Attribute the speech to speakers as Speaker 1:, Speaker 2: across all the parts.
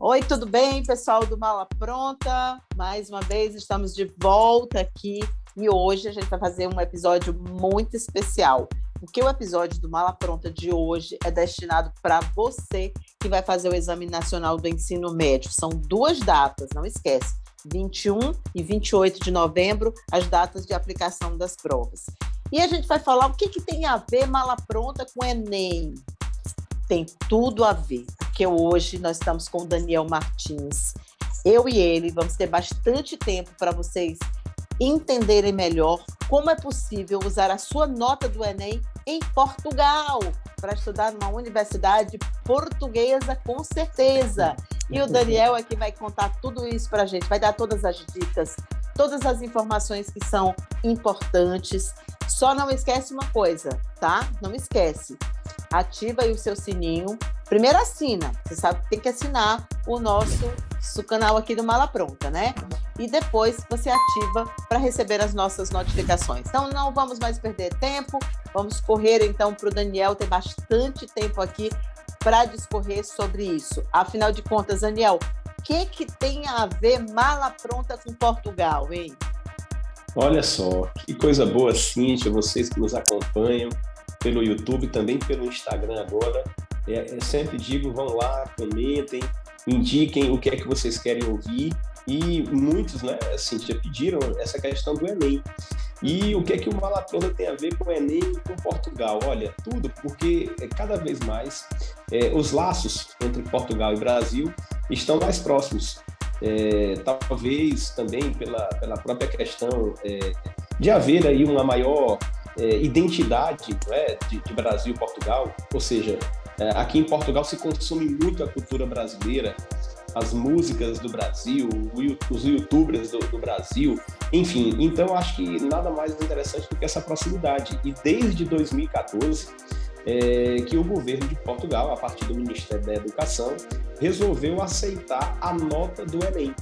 Speaker 1: Oi, tudo bem, pessoal do Mala Pronta? Mais uma vez estamos de volta aqui e hoje a gente vai fazer um episódio muito especial, porque o episódio do Mala Pronta de hoje é destinado para você que vai fazer o Exame Nacional do Ensino Médio. São duas datas, não esquece, 21 e 28 de novembro, as datas de aplicação das provas. E a gente vai falar o que tem a ver Mala Pronta com o Enem. Tem tudo a ver, porque hoje nós estamos com o Daniel Martins. Eu e ele vamos ter bastante tempo para vocês entenderem melhor como é possível usar a sua nota do Enem em Portugal, para estudar numa universidade portuguesa, com certeza. E o Daniel aqui vai contar tudo isso para a gente, vai dar todas as dicas, todas as informações que são importantes. Só não esquece uma coisa, tá? Não esquece. Ativa aí o seu sininho. Primeiro assina. Você sabe que tem que assinar o nosso canal aqui do Mala Pronta, né? E depois você ativa para receber as nossas notificações. Então, não vamos mais perder tempo. Vamos correr, então, para o Daniel ter bastante tempo aqui para discorrer sobre isso. Afinal de contas, Daniel, o que tem a ver Mala Pronta com Portugal, hein?
Speaker 2: Olha só, que coisa boa, Cíntia, vocês que nos acompanham pelo YouTube, também pelo Instagram agora. Eu sempre digo, vão lá, comentem, indiquem o que é que vocês querem ouvir. E muitos, né, Cíntia, pediram essa questão do Enem. E o que é que o Mala Pronta tem a ver com o Enem e com Portugal? Olha, tudo, porque cada vez mais os laços entre Portugal e Brasil estão mais próximos. Talvez também pela própria questão de haver aí uma maior identidade, né, de Brasil e Portugal, ou seja, aqui em Portugal se consome muito a cultura brasileira, as músicas do Brasil, os youtubers do Brasil, enfim, então acho que nada mais interessante do que essa proximidade. E desde 2014 que o governo de Portugal, a partir do Ministério da Educação, resolveu aceitar a nota do Enem.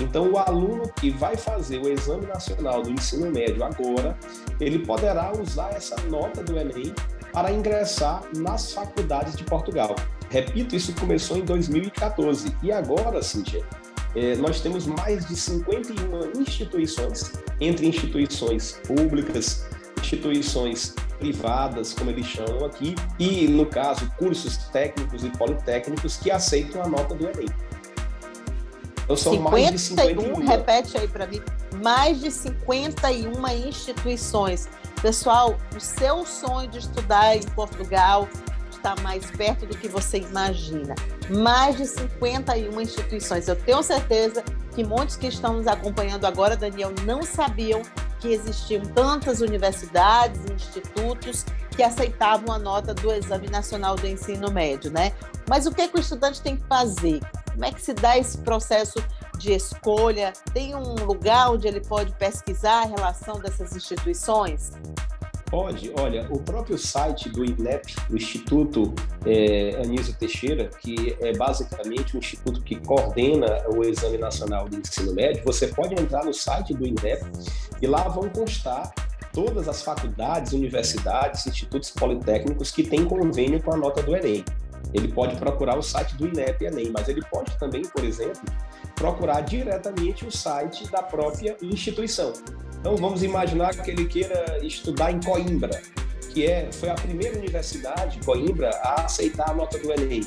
Speaker 2: Então, o aluno que vai fazer o Exame Nacional do Ensino Médio agora, ele poderá usar essa nota do Enem para ingressar nas faculdades de Portugal. Repito, isso começou em 2014. E agora, Cíntia, nós temos mais de 51 instituições, entre instituições públicas, instituições privadas, como eles chamam aqui, e, no caso, cursos técnicos e politécnicos que aceitam a nota do Enem. Então, são
Speaker 1: 51,
Speaker 2: mais de 51.
Speaker 1: Repete aí para mim, mais de 51 instituições. Pessoal, o seu sonho de estudar em Portugal está mais perto do que você imagina. Mais de 51 instituições. Eu tenho certeza que muitos que estão nos acompanhando agora, Daniel, não sabiam que existiam tantas universidades e institutos que aceitavam a nota do Exame Nacional do Ensino Médio, né? Mas o que o estudante tem que fazer? Como é que se dá esse processo de escolha? Tem um lugar onde ele pode pesquisar a relação dessas instituições?
Speaker 2: Pode. Olha, o próprio site do INEP, do Instituto Anísio Teixeira, que é basicamente um instituto que coordena o Exame Nacional do Ensino Médio, você pode entrar no site do INEP e lá vão constar todas as faculdades, universidades, institutos politécnicos que têm convênio com a nota do Enem. Ele pode procurar o site do INEP Enem, mas ele pode também, por exemplo, procurar diretamente o site da própria instituição. Então, vamos imaginar que ele queira estudar em Coimbra, que foi a primeira universidade, Coimbra, a aceitar a nota do Enem.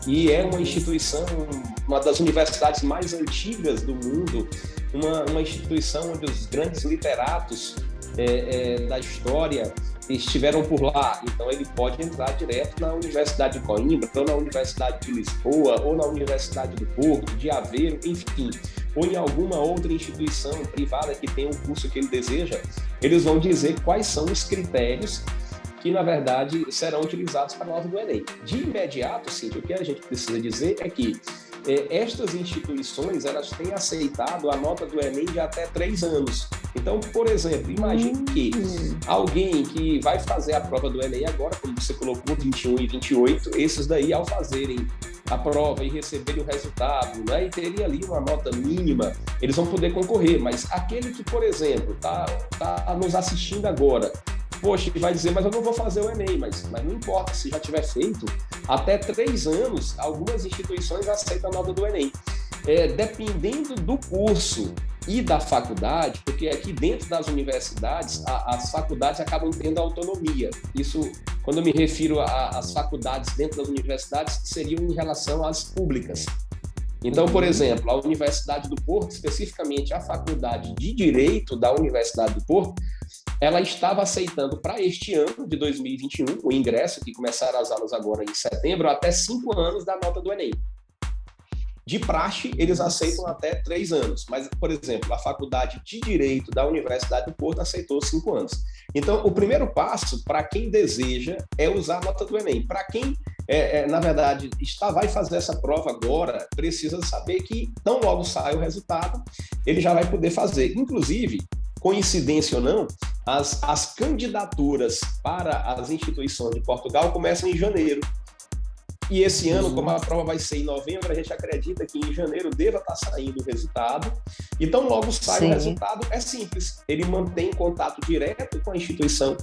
Speaker 2: E é uma instituição, uma das universidades mais antigas do mundo, uma instituição onde os grandes literatos da história estiveram por lá. Então, ele pode entrar direto na Universidade de Coimbra, ou na Universidade de Lisboa, ou na Universidade do Porto, de Aveiro, enfim, ou em alguma outra instituição privada que tenha o curso que ele deseja. Eles vão dizer quais são os critérios que, na verdade, serão utilizados para a nota do Enem. De imediato, Cíntia, o que a gente precisa dizer é que estas instituições, elas têm aceitado a nota do Enem de até 3 anos. Então, por exemplo, imagine que alguém que vai fazer a prova do Enem agora, como você colocou, 21 e 28, esses daí, ao fazerem a prova e receberem o resultado, né, e terem ali uma nota mínima, eles vão poder concorrer. Mas aquele que, por exemplo, está nos assistindo agora, Poxa, vai dizer, mas eu não vou fazer o Enem, mas não importa, se já tiver feito, até 3 anos, algumas instituições aceitam a nota do Enem. Dependendo do curso e da faculdade, porque aqui dentro das universidades, as faculdades acabam tendo autonomia. Isso, quando eu me refiro às faculdades dentro das universidades, seriam em relação às públicas. Então, por exemplo, a Universidade do Porto, especificamente a Faculdade de Direito da Universidade do Porto, ela estava aceitando para este ano de 2021, o ingresso, que começaram as aulas agora em setembro, até 5 anos da nota do Enem. De praxe, eles aceitam até 3 anos, mas, por exemplo, a Faculdade de Direito da Universidade do Porto aceitou 5 anos. Então, o primeiro passo, para quem deseja, é usar a nota do Enem. Para quem, na verdade, vai fazer essa prova agora, precisa saber que, tão logo sai o resultado, ele já vai poder fazer. Inclusive, coincidência ou não, as candidaturas para as instituições de Portugal começam em janeiro. E esse ano, como a prova vai ser em novembro, a gente acredita que em janeiro deva estar saindo o resultado. Então, logo sai o resultado, é simples. Ele mantém contato direto com a instituição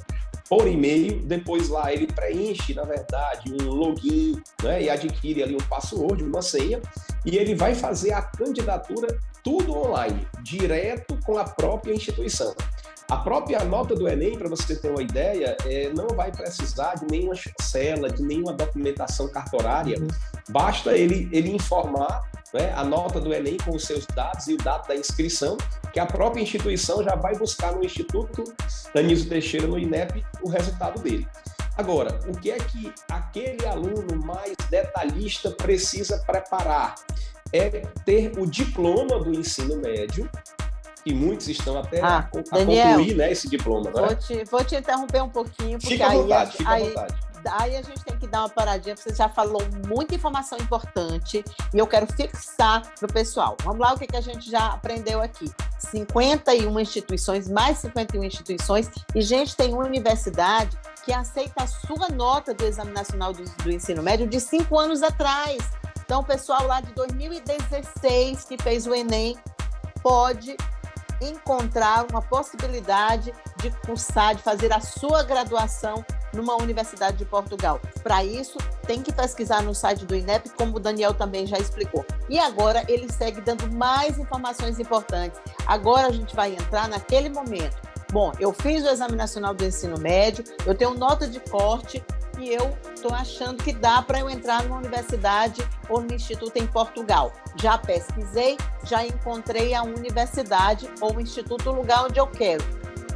Speaker 2: por e-mail, depois lá ele preenche, na verdade, um login, né, e adquire ali um password, uma senha, e ele vai fazer a candidatura tudo online, direto com a própria instituição. A própria nota do Enem, para você ter uma ideia, não vai precisar de nenhuma chancela, de nenhuma documentação cartorária. Basta ele informar, né, a nota do Enem com os seus dados e o dado da inscrição, que a própria instituição já vai buscar no Instituto Anísio Teixeira, no INEP, o resultado dele. Agora, o que é que aquele aluno mais detalhista precisa preparar? É ter o diploma do ensino médio, e muitos estão até a concluir, né, esse diploma.
Speaker 1: Vou te interromper um pouquinho, porque
Speaker 2: fica à vontade.
Speaker 1: Aí a gente tem que dar uma paradinha, porque você já falou muita informação importante e eu quero fixar para o pessoal. Vamos lá, o que a gente já aprendeu aqui. 51 instituições, mais 51 instituições, e gente, tem uma universidade que aceita a sua nota do Exame Nacional do Ensino Médio de 5 anos atrás. Então, o pessoal lá de 2016 que fez o Enem pode encontrar uma possibilidade de cursar, de fazer a sua graduação numa universidade de Portugal. Para isso, tem que pesquisar no site do INEP, como o Daniel também já explicou. E agora ele segue dando mais informações importantes. Agora a gente vai entrar naquele momento. Bom, eu fiz o Exame Nacional do Ensino Médio, eu tenho nota de corte e eu estou achando que dá para eu entrar numa universidade ou num instituto em Portugal. Já pesquisei, já encontrei a universidade ou o instituto, o lugar onde eu quero.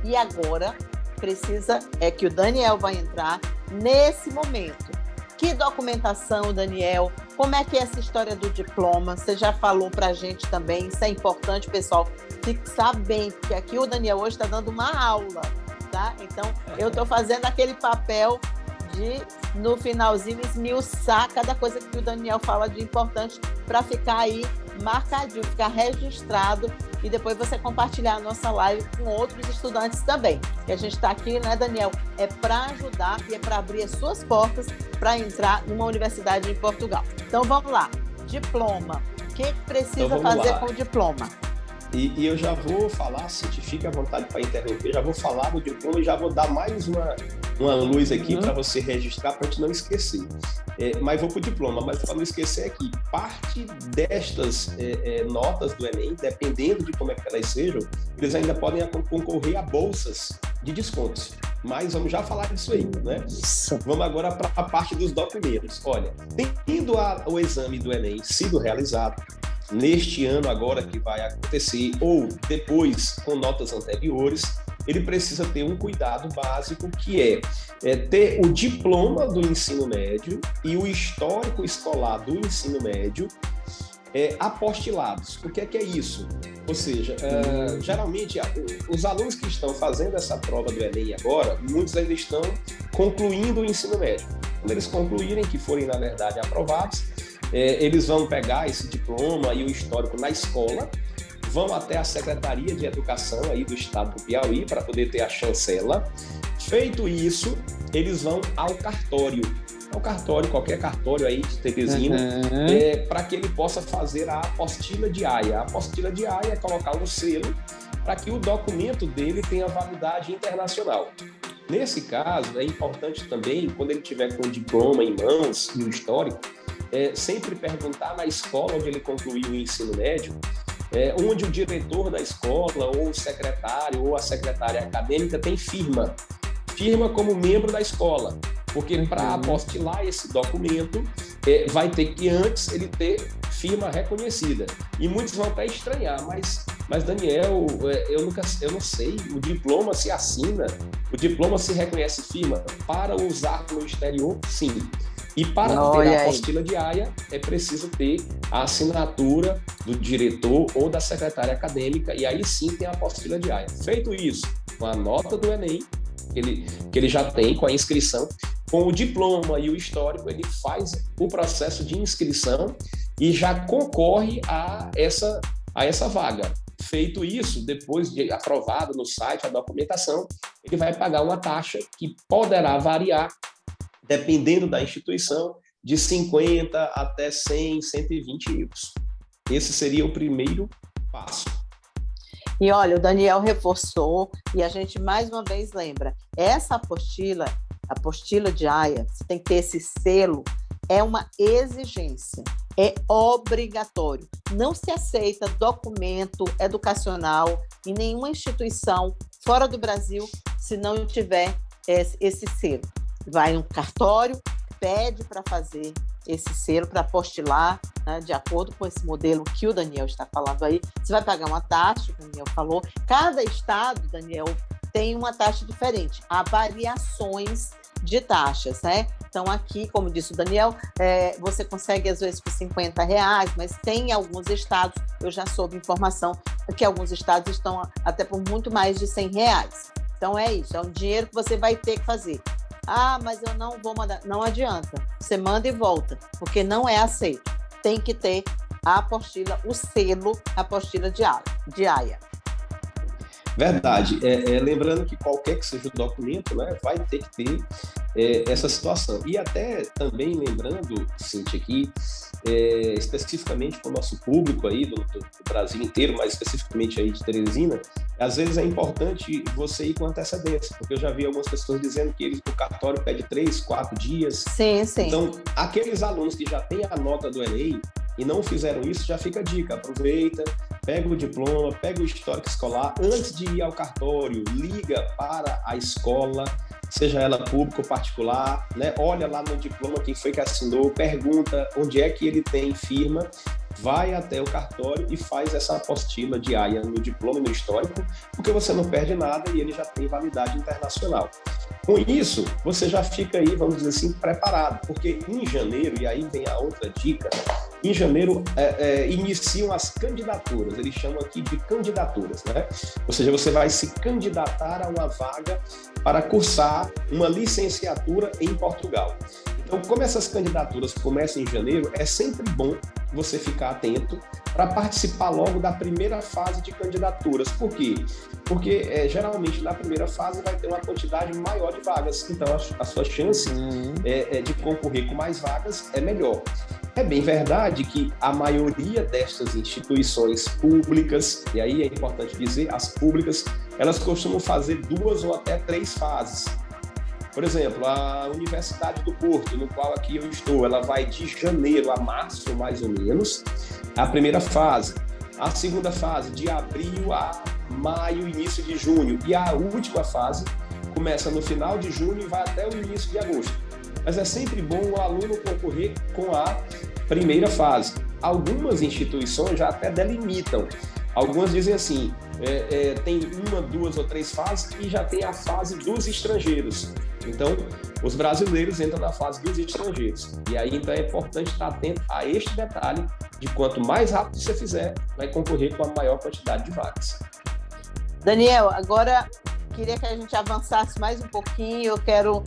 Speaker 1: E agora precisa que o Daniel vai entrar nesse momento. Que documentação, Daniel? Como é que é essa história do diploma? Você já falou para a gente também, isso é importante, pessoal, fixar bem, porque aqui o Daniel hoje está dando uma aula, tá? Então, eu estou fazendo aquele papel de, no finalzinho, esmiuçar cada coisa que o Daniel fala de importante para ficar aí marcadinho, ficar registrado e depois você compartilhar a nossa live com outros estudantes também. Que a gente está aqui, né, Daniel? É para ajudar e é para abrir as suas portas para entrar numa universidade em Portugal. Então, vamos lá. Diploma. O que precisa fazer com o diploma?
Speaker 2: E eu já vou falar, se te fica à vontade para interromper, já vou falar do diploma e já vou dar mais uma luz aqui para você registrar, para a gente não esquecer. Mas vou para o diploma, mas para não esquecer aqui, parte destas notas do Enem, dependendo de como é que elas sejam, eles ainda podem concorrer a bolsas de descontos. Mas vamos já falar disso aí, né? Vamos agora para a parte dos documentos. Olha, tendo o exame do Enem sido realizado, neste ano agora que vai acontecer, ou depois com notas anteriores, ele precisa ter um cuidado básico, que é ter o diploma do ensino médio e o histórico escolar do ensino médio apostilados. O que é isso? Ou seja, geralmente os alunos que estão fazendo essa prova do Enem agora, muitos ainda estão concluindo o ensino médio. Quando eles concluírem, que forem na verdade aprovados, eles vão pegar esse diploma e o histórico na escola, vão até a Secretaria de Educação aí do Estado do Piauí para poder ter a chancela. Feito isso, eles vão ao cartório, qualquer cartório aí de Teresina, para que ele possa fazer a apostila diária. A apostila diária é colocar um selo para que o documento dele tenha validade internacional. Nesse caso, é importante também, quando ele tiver com o diploma em mãos e o histórico, sempre perguntar na escola onde ele concluiu o ensino médio, onde o diretor da escola, ou o secretário, ou a secretária acadêmica tem firma como membro da escola, porque para apostilar esse documento, vai ter que antes ele ter firma reconhecida. E muitos vão até estranhar, mas Daniel, eu não sei, o diploma se assina, o diploma se reconhece firma para usar no exterior, sim. E para ter a apostila de AIA, é preciso ter a assinatura do diretor ou da secretária acadêmica, e aí sim tem a apostila de AIA. Feito isso, com a nota do Enem, que ele já tem com a inscrição, com o diploma e o histórico, ele faz o processo de inscrição e já concorre a essa vaga. Feito isso, depois de aprovado no site a documentação, ele vai pagar uma taxa que poderá variar, dependendo da instituição, de 50 até 100, 120 euros. Esse seria o primeiro passo.
Speaker 1: E olha, o Daniel reforçou, e a gente mais uma vez lembra, essa apostila de AIA, você tem que ter esse selo, é uma exigência, é obrigatório. Não se aceita documento educacional em nenhuma instituição fora do Brasil se não tiver esse selo. Vai no cartório, pede para fazer esse selo, para apostilar, né, de acordo com esse modelo que o Daniel está falando aí. Você vai pagar uma taxa, o Daniel falou. Cada estado, Daniel, tem uma taxa diferente. Há variações de taxas, né? Então, aqui, como disse o Daniel, você consegue, às vezes, por R$50, mas tem alguns estados, eu já soube informação, que alguns estados estão até por muito mais de R$100. Então, é isso, é um dinheiro que você vai ter que fazer. Ah, mas eu não vou mandar. Não adianta. Você manda e volta, porque não é aceito. Tem que ter a apostila, o selo, a apostila de AIA.
Speaker 2: Verdade. Lembrando que qualquer que seja o documento, né, vai ter que ter essa situação. E até também lembrando, Cíntia, aqui, especificamente para o nosso público aí do Brasil inteiro, mas especificamente aí de Teresina, às vezes é importante você ir com antecedência, porque eu já vi algumas pessoas dizendo que o cartório pede 3, 4 dias.
Speaker 1: Sim, sim.
Speaker 2: Então, aqueles alunos que já têm a nota do Enem e não fizeram isso, já fica a dica, aproveita, pega o diploma, pega o histórico escolar, antes de ir ao cartório, liga para a escola, seja ela pública ou particular, né? Olha lá no diploma quem foi que assinou, pergunta onde é que ele tem firma, vai até o cartório e faz essa apostila de AIA no diploma e no histórico, porque você não perde nada e ele já tem validade internacional. Com isso, você já fica aí, vamos dizer assim, preparado, porque em janeiro, e aí vem a outra dica, em janeiro iniciam as candidaturas, eles chamam aqui de candidaturas, né? Ou seja, você vai se candidatar a uma vaga para cursar uma licenciatura em Portugal. Então, como essas candidaturas começam em janeiro, é sempre bom você ficar atento para participar logo da primeira fase de candidaturas. Por quê? Porque geralmente na primeira fase vai ter uma quantidade maior de vagas, então a sua chance de concorrer com mais vagas é melhor. É bem verdade que a maioria destas instituições públicas, e aí é importante dizer, as públicas, elas costumam fazer 2 ou até 3 fases. Por exemplo, a Universidade do Porto, no qual aqui eu estou, ela vai de janeiro a março, mais ou menos, a primeira fase. A segunda fase, de abril a maio, início de junho. E a última fase começa no final de junho e vai até o início de agosto. Mas é sempre bom o aluno concorrer com a primeira fase. Algumas instituições já até delimitam. Algumas dizem assim, tem 1, 2 ou 3 fases e já tem a fase dos estrangeiros. Então, os brasileiros entram na fase dos estrangeiros. E aí, então, é importante estar atento a este detalhe de quanto mais rápido você fizer, vai concorrer com a maior quantidade de vagas.
Speaker 1: Daniel, agora queria que a gente avançasse mais um pouquinho. Eu quero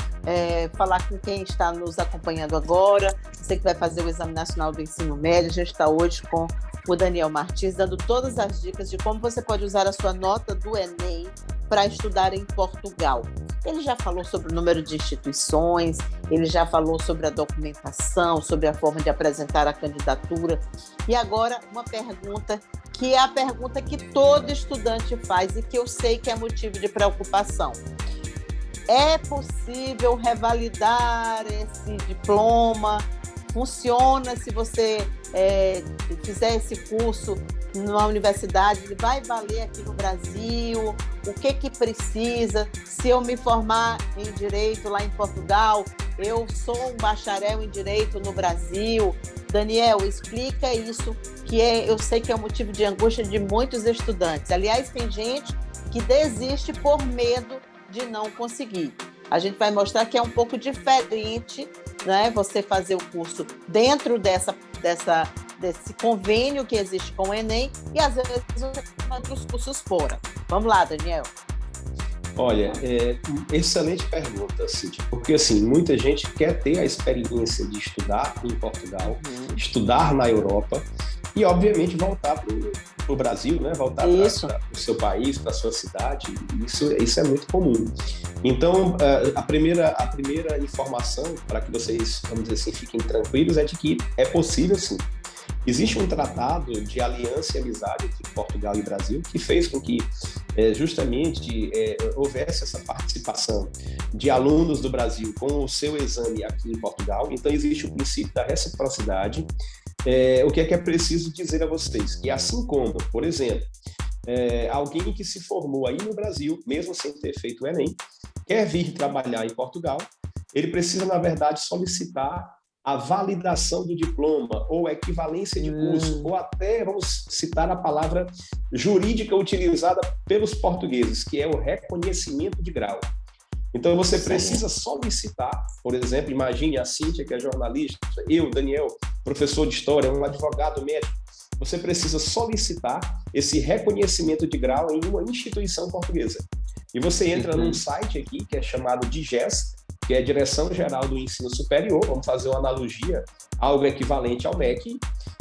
Speaker 1: falar com quem está nos acompanhando agora. Você que vai fazer o Exame Nacional do Ensino Médio. A gente está hoje com o Daniel Martins, dando todas as dicas de como você pode usar a sua nota do Enem para estudar em Portugal. Ele já falou sobre o número de instituições, ele já falou sobre a documentação, sobre a forma de apresentar a candidatura. E agora, uma pergunta que é a pergunta que todo estudante faz e que eu sei que é motivo de preocupação. É possível revalidar esse diploma? Funciona se você fizer esse curso numa universidade, ele vai valer aqui no Brasil? O que precisa? Se eu me formar em Direito lá em Portugal, eu sou um bacharel em Direito no Brasil? Daniel, explica isso, eu sei que é um motivo de angústia de muitos estudantes. Aliás, tem gente que desiste por medo de não conseguir. A gente vai mostrar que é um pouco diferente, né, você fazer o curso dentro desse convênio que existe com o Enem e, às vezes, outros cursos fora. Vamos lá, Daniel.
Speaker 2: Olha, excelente pergunta, Cíntia, porque assim, muita gente quer ter a experiência de estudar em Portugal, estudar na Europa e, obviamente, voltar para o Brasil, né? Voltar para o seu país, para a sua cidade. Isso é muito comum. Então, a primeira informação, para que vocês, vamos dizer assim, fiquem tranquilos, é de que é possível, sim. Existe um tratado de aliança e amizade entre Portugal e Brasil que fez com que justamente houvesse essa participação de alunos do Brasil com o seu exame aqui em Portugal. Então, existe o princípio da reciprocidade. O que é preciso dizer a vocês? Que assim como, por exemplo, alguém que se formou aí no Brasil, mesmo sem ter feito o Enem, quer vir trabalhar em Portugal, ele precisa, na verdade, solicitar a validação do diploma ou equivalência de curso, ou até, vamos citar a palavra jurídica utilizada pelos portugueses, que é o reconhecimento de grau. Então, você precisa solicitar, por exemplo, imagine a Cíntia, que é jornalista, eu, Daniel, professor de história, um advogado médico, você precisa solicitar esse reconhecimento de grau em uma instituição portuguesa. E você entra num site aqui, que é chamado DIGES, que é a Direção Geral do Ensino Superior, vamos fazer uma analogia, algo equivalente ao MEC.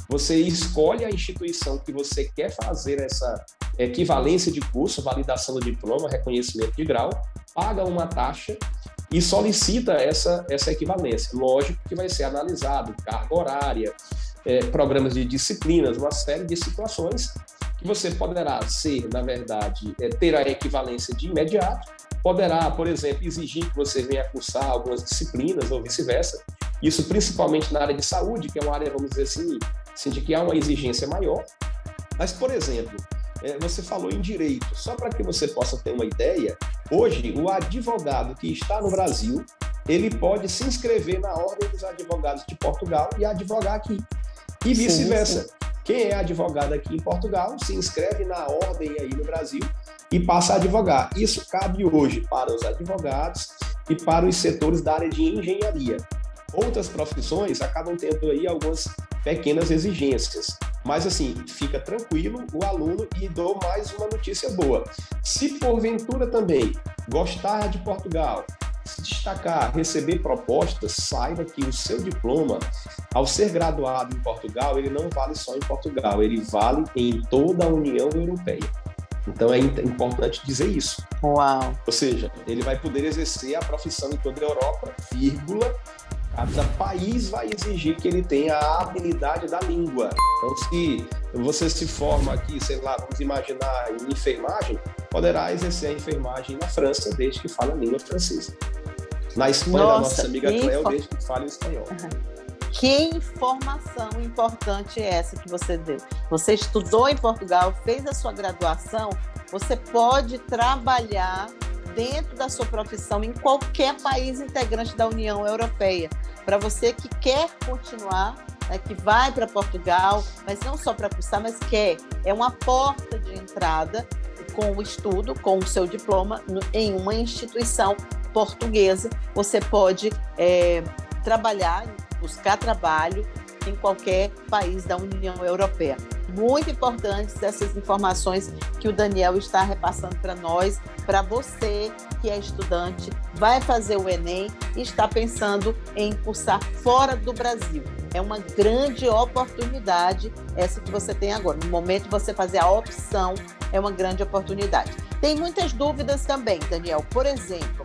Speaker 2: Você escolhe a instituição que você quer fazer essa equivalência de curso, validação do diploma, reconhecimento de grau, paga uma taxa e solicita essa equivalência. Lógico que vai ser analisado carga horária, programas de disciplinas, uma série de situações que você poderá ser, na verdade, ter a equivalência de imediato, poderá, por exemplo, exigir que você venha cursar algumas disciplinas ou vice-versa, isso principalmente na área de saúde, que é uma área, vamos dizer assim, de que há uma exigência maior. Mas, por exemplo, você falou em direito, só para que você possa ter uma ideia, hoje o advogado que está no Brasil, ele pode se inscrever na Ordem dos Advogados de Portugal e advogar aqui, e vice-versa. Quem é advogado aqui em Portugal se inscreve na Ordem aí no Brasil e passa a advogar. Isso cabe hoje para os advogados e para os setores da área de engenharia. Outras profissões acabam tendo aí algumas pequenas exigências. Mas, assim, fica tranquilo o aluno e dou mais uma notícia boa. Se, porventura, também gostar de Portugal, se destacar, receber propostas, saiba que o seu diploma, ao ser graduado em Portugal, ele não vale só em Portugal, ele vale em toda a União Europeia. Então, é importante dizer isso.
Speaker 1: Uau!
Speaker 2: Ou seja, ele vai poder exercer a profissão em toda a Europa, vírgula, cada país vai exigir que ele tenha a habilidade da língua. Então, se você se forma aqui, sei lá, vamos imaginar em enfermagem, poderá exercer a enfermagem na França, desde que fale a língua francesa. Na Espanha, da nossa amiga Cleo, desde que fale o espanhol.
Speaker 1: Que informação importante é essa que você deu? Você estudou em Portugal, fez a sua graduação, você pode trabalhar dentro da sua profissão em qualquer país integrante da União Europeia. Para você que quer continuar, que vai para Portugal, mas não só para cursar, mas quer, é uma porta de entrada com o estudo, com o seu diploma em uma instituição portuguesa. Você pode trabalhar, buscar trabalho em qualquer país da União Europeia. Muito importantes essas informações que o Daniel está repassando para nós, para você que é estudante, vai fazer o Enem e está pensando em cursar fora do Brasil. É uma grande oportunidade essa que você tem agora. No momento de você fazer a opção, é uma grande oportunidade. Tem muitas dúvidas também, Daniel. Por exemplo,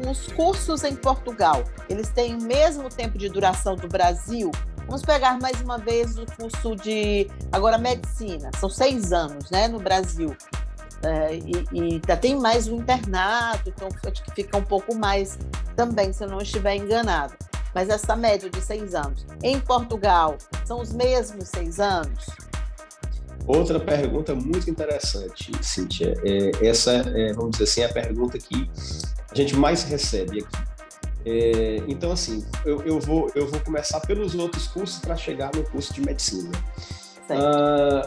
Speaker 1: os cursos em Portugal, eles têm o mesmo tempo de duração do Brasil? Vamos pegar mais uma vez o curso de, agora, medicina. São 6 anos, né, no Brasil. e ainda tem mais o internato, então acho que fica um pouco mais também, se eu não estiver enganado. Mas essa média de 6 anos. Em Portugal, são os mesmos 6 anos?
Speaker 2: Outra pergunta muito interessante, Cíntia. Essa vamos dizer assim, é a pergunta que a gente mais recebe aqui. Então, assim, eu vou começar pelos outros cursos para chegar no curso de medicina.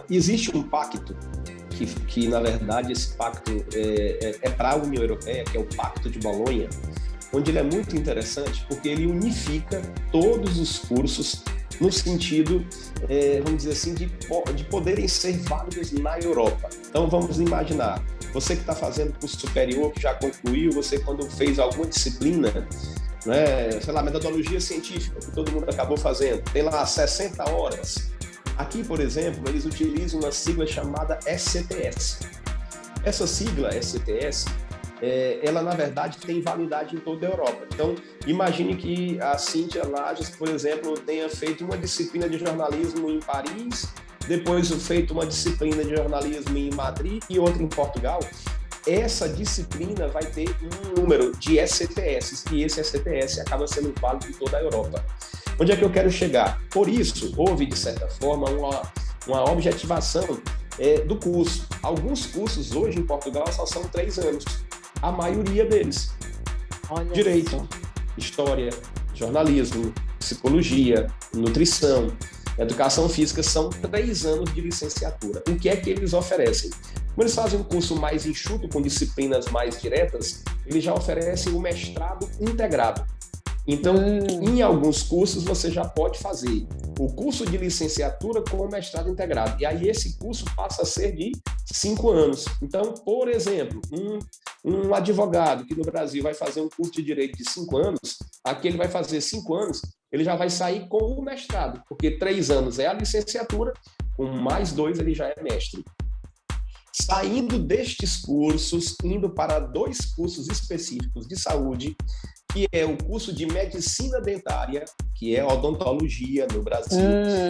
Speaker 2: Existe um pacto que, na verdade, esse pacto é para a União Europeia, que é o Pacto de Bolonha, onde ele é muito interessante porque ele unifica todos os cursos no sentido, vamos dizer assim, de poderem ser válidos na Europa. Então, vamos imaginar, você que está fazendo curso superior, que já concluiu, você quando fez alguma disciplina, né, sei lá, metodologia científica, que todo mundo acabou fazendo, tem lá 60 horas. Aqui, por exemplo, eles utilizam uma sigla chamada SCTS. Essa sigla, SCTS, ela, na verdade, tem validade em toda a Europa. Então, imagine que a Cíntia Lages, por exemplo, tenha feito uma disciplina de jornalismo em Paris, depois feito uma disciplina de jornalismo em Madrid e outra em Portugal. Essa disciplina vai ter um número de SCTS, e esse SCTS acaba sendo válido em toda a Europa. Onde é que eu quero chegar? Por isso, houve, de certa forma, uma objetivação do curso. Alguns cursos hoje em Portugal só são 3 anos. A maioria deles.
Speaker 1: Olha
Speaker 2: Direito,
Speaker 1: isso.
Speaker 2: História, jornalismo, psicologia, nutrição, educação física são 3 anos de licenciatura. O que é que eles oferecem? Como eles fazem um curso mais enxuto, com disciplinas mais diretas, eles já oferecem o mestrado integrado. Então, em alguns cursos, você já pode fazer o curso de licenciatura com o mestrado integrado. E aí esse curso passa a ser de 5 anos. Então, por exemplo, um advogado que no Brasil vai fazer um curso de direito de 5 anos, aqui ele vai fazer 5 anos, ele já vai sair com o mestrado, porque 3 anos é a licenciatura, com mais 2 ele já é mestre. Saindo destes cursos, indo para 2 cursos específicos de saúde, que é o curso de medicina dentária, que é odontologia no Brasil,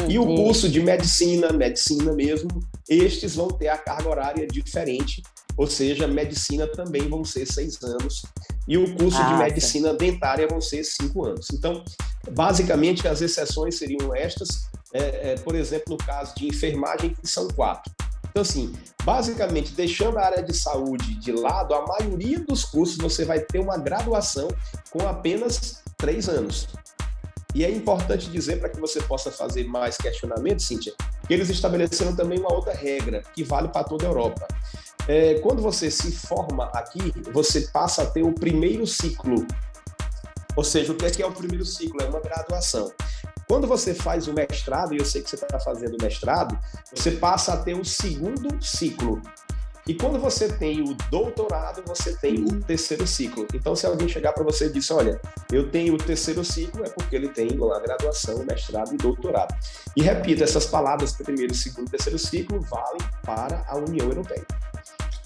Speaker 2: e o curso de medicina mesmo, estes vão ter a carga horária diferente, ou seja, medicina também vão ser 6 anos, e o curso de medicina dentária vão ser 5 anos. Então, basicamente, as exceções seriam estas, por exemplo, no caso de enfermagem, que são 4. Então, assim, basicamente, deixando a área de saúde de lado, a maioria dos cursos você vai ter uma graduação com apenas 3 anos. E é importante dizer, para que você possa fazer mais questionamentos, Cíntia, que eles estabeleceram também uma outra regra, que vale para toda a Europa. Quando você se forma aqui, você passa a ter o primeiro ciclo. Ou seja, o que é o primeiro ciclo? É uma graduação. Quando você faz o mestrado, e eu sei que você está fazendo o mestrado, você passa a ter o segundo ciclo. E quando você tem o doutorado, você tem o terceiro ciclo. Então, se alguém chegar para você e dizer, olha, eu tenho o terceiro ciclo, é porque ele tem a graduação, mestrado e doutorado. E repito, essas palavras, primeiro, segundo e terceiro ciclo, valem para a União Europeia.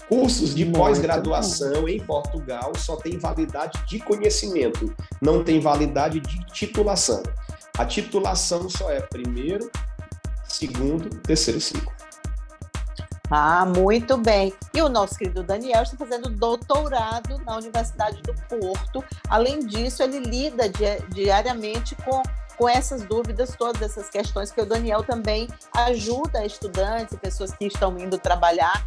Speaker 2: Cursos de pós-graduação em Portugal só tem validade de conhecimento, não tem validade de titulação. A titulação só é primeiro, segundo, terceiro ciclo.
Speaker 1: Muito bem. E o nosso querido Daniel está fazendo doutorado na Universidade do Porto. Além disso, ele lida diariamente com essas dúvidas, todas essas questões, que o Daniel também ajuda estudantes e pessoas que estão indo trabalhar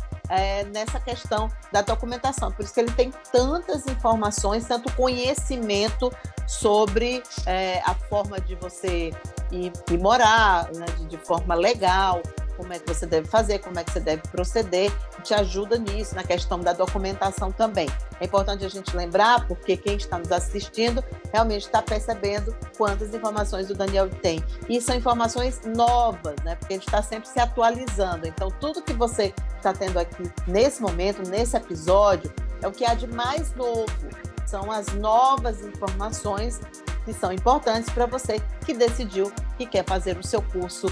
Speaker 1: nessa questão da documentação. Por isso que ele tem tantas informações, tanto conhecimento sobre a forma de você ir morar, né, de forma legal, como é que você deve fazer, como é que você deve proceder, te ajuda nisso, na questão da documentação também. É importante a gente lembrar, porque quem está nos assistindo realmente está percebendo quantas informações o Daniel tem. E são informações novas, né? Porque a gente está sempre se atualizando. Então, tudo que você está tendo aqui nesse momento, nesse episódio, é o que há de mais novo. São as novas informações que são importantes para você que decidiu que quer fazer o seu curso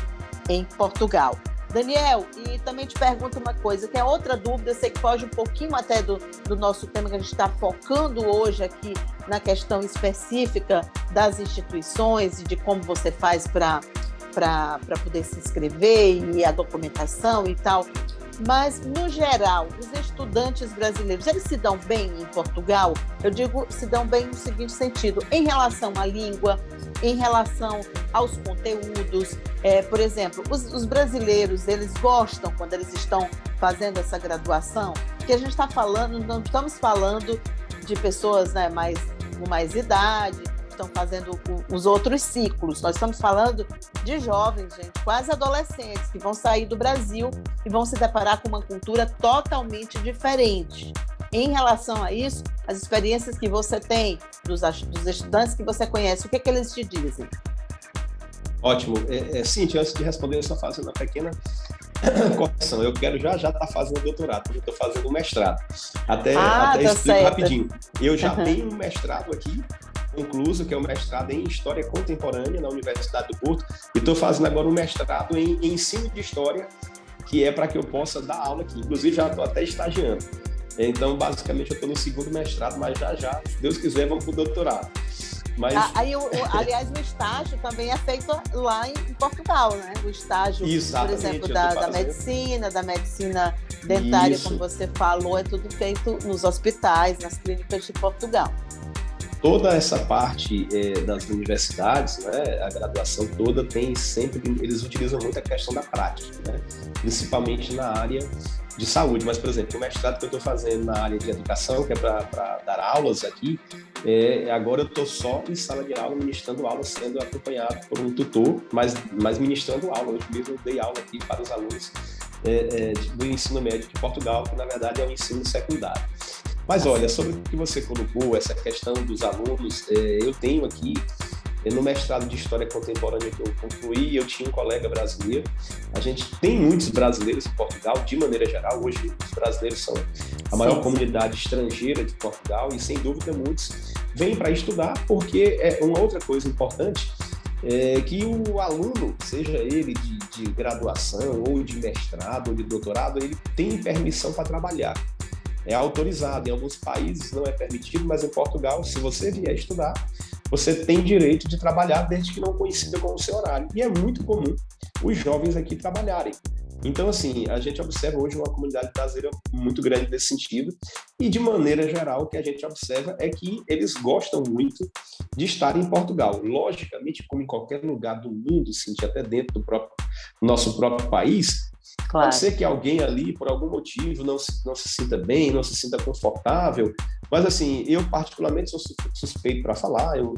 Speaker 1: em Portugal. Daniel, e também te pergunto uma coisa, que é outra dúvida, eu sei que foge um pouquinho até do nosso tema que a gente está focando hoje aqui na questão específica das instituições e de como você faz para poder se inscrever e a documentação e tal. Mas, no geral, os estudantes brasileiros, eles se dão bem em Portugal? Eu digo se dão bem no seguinte sentido, em relação à língua, em relação aos conteúdos. Por exemplo, os brasileiros, eles gostam quando eles estão fazendo essa graduação? Porque a gente está falando, não estamos falando de pessoas, né, com mais idade, estão fazendo os outros ciclos. Nós estamos falando de jovens, gente, quase adolescentes, que vão sair do Brasil e vão se deparar com uma cultura totalmente diferente. Em relação a isso, as experiências que você tem dos estudantes que você conhece, o que eles te dizem?
Speaker 2: Ótimo. Cíntia, antes de responder, eu só faço uma pequena correção. Eu quero já estar fazendo doutorado, porque eu estou fazendo um mestrado. Até explico certo. Rapidinho. Eu já tenho um mestrado aqui, concluso, que é o mestrado em História Contemporânea na Universidade do Porto, e estou fazendo agora um mestrado em Ensino de História, que é para que eu possa dar aula aqui. Inclusive, já estou até estagiando. Então, basicamente, eu estou no segundo mestrado, mas já, se Deus quiser, vamos para o doutorado. Mas...
Speaker 1: aliás, o estágio também é feito lá em Portugal, né? O estágio,
Speaker 2: exatamente,
Speaker 1: por exemplo, da medicina dentária, como você falou, é tudo feito nos hospitais, nas clínicas de Portugal.
Speaker 2: Toda essa parte das universidades, né, a graduação toda tem sempre, eles utilizam muito a questão da prática, né, principalmente na área de saúde. Mas, por exemplo, o mestrado que eu estou fazendo na área de educação, que é para dar aulas aqui, agora eu estou só em sala de aula, ministrando aula, sendo acompanhado por um tutor, mas ministrando aula. Hoje mesmo eu dei aula aqui para os alunos do ensino médio de Portugal, que na verdade é o ensino secundário. Mas olha, sobre o que você colocou, essa questão dos alunos, eu tenho aqui, no mestrado de História Contemporânea que eu concluí, eu tinha um colega brasileiro. A gente tem muitos brasileiros em Portugal, de maneira geral. Hoje os brasileiros são a maior comunidade estrangeira de Portugal e, sem dúvida, muitos vêm para estudar, porque uma outra coisa importante é que o aluno, seja ele de graduação, ou de mestrado, ou de doutorado, ele tem permissão para trabalhar. É autorizado. Em alguns países não é permitido, mas em Portugal, se você vier estudar, você tem direito de trabalhar desde que não coincida com o seu horário. E é muito comum os jovens aqui trabalharem. Então, assim, a gente observa hoje uma comunidade brasileira muito grande nesse sentido. E, de maneira geral, o que a gente observa é que eles gostam muito de estar em Portugal. Logicamente, como em qualquer lugar do mundo, Cíntia, até dentro do nosso próprio país, claro. Pode ser que alguém ali, por algum motivo, não se sinta bem, não se sinta confortável, mas assim, eu particularmente sou suspeito para falar, eu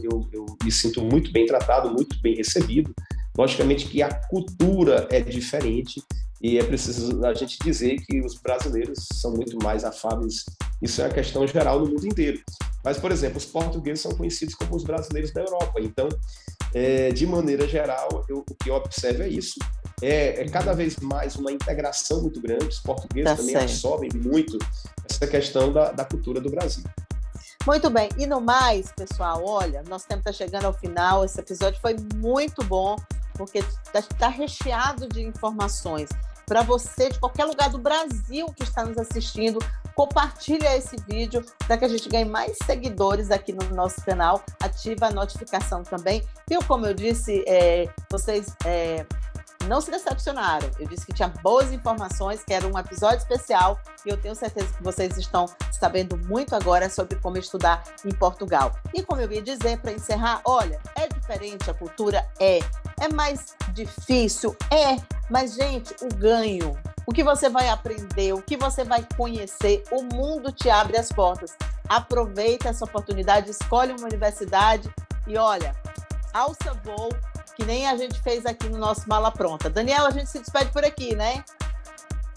Speaker 2: me sinto muito bem tratado, muito bem recebido. Logicamente que a cultura é diferente e é preciso a gente dizer que os brasileiros são muito mais afáveis, isso é uma questão geral no mundo inteiro. Mas, por exemplo, os portugueses são conhecidos como os brasileiros da Europa, então, de maneira geral, o que eu observo é isso. É cada vez mais uma integração muito grande, os portugueses também absorvem muito essa questão da cultura do Brasil.
Speaker 1: Muito bem, e no mais, pessoal, olha, nosso tempo está chegando ao final, esse episódio foi muito bom, porque está recheado de informações. Para você, de qualquer lugar do Brasil que está nos assistindo, compartilha esse vídeo para que a gente ganhe mais seguidores aqui no nosso canal, ativa a notificação também. E como eu disse, vocês não se decepcionaram. Eu disse que tinha boas informações, que era um episódio especial e eu tenho certeza que vocês estão sabendo muito agora sobre como estudar em Portugal. E como eu ia dizer, para encerrar, olha, é diferente a cultura? É mais difícil? Mas, gente, o ganho, o que você vai aprender, o que você vai conhecer, o mundo te abre as portas. Aproveita essa oportunidade, escolhe uma universidade e, olha, alça voo, que nem a gente fez aqui no nosso Mala Pronta. Daniela, a gente se despede por aqui, né?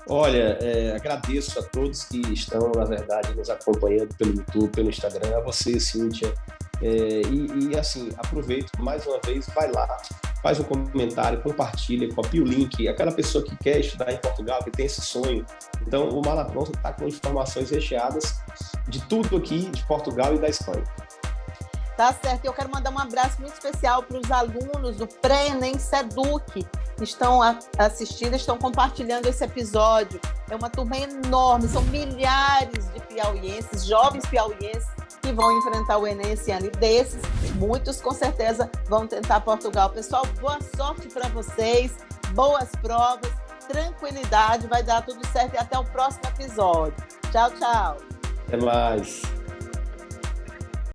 Speaker 2: Olha, agradeço a todos que estão, na verdade, nos acompanhando pelo YouTube, pelo Instagram, a você, Cíntia. E assim, aproveito mais uma vez, vai lá, faz um comentário, compartilha, copia o link. Aquela pessoa que quer estudar em Portugal, que tem esse sonho. Então, o Mala Pronta está com informações recheadas de tudo aqui de Portugal e da Espanha.
Speaker 1: Tá certo, eu quero mandar um abraço muito especial para os alunos do Pré-ENEM SEDUC que estão assistindo, estão compartilhando esse episódio. É uma turma enorme, são milhares de piauienses, jovens piauienses, que vão enfrentar o Enem esse ano. E desses, muitos com certeza vão tentar Portugal. Pessoal, boa sorte para vocês, boas provas tranquilidade, vai dar tudo certo e até o próximo episódio. Tchau, tchau.
Speaker 2: Até mais.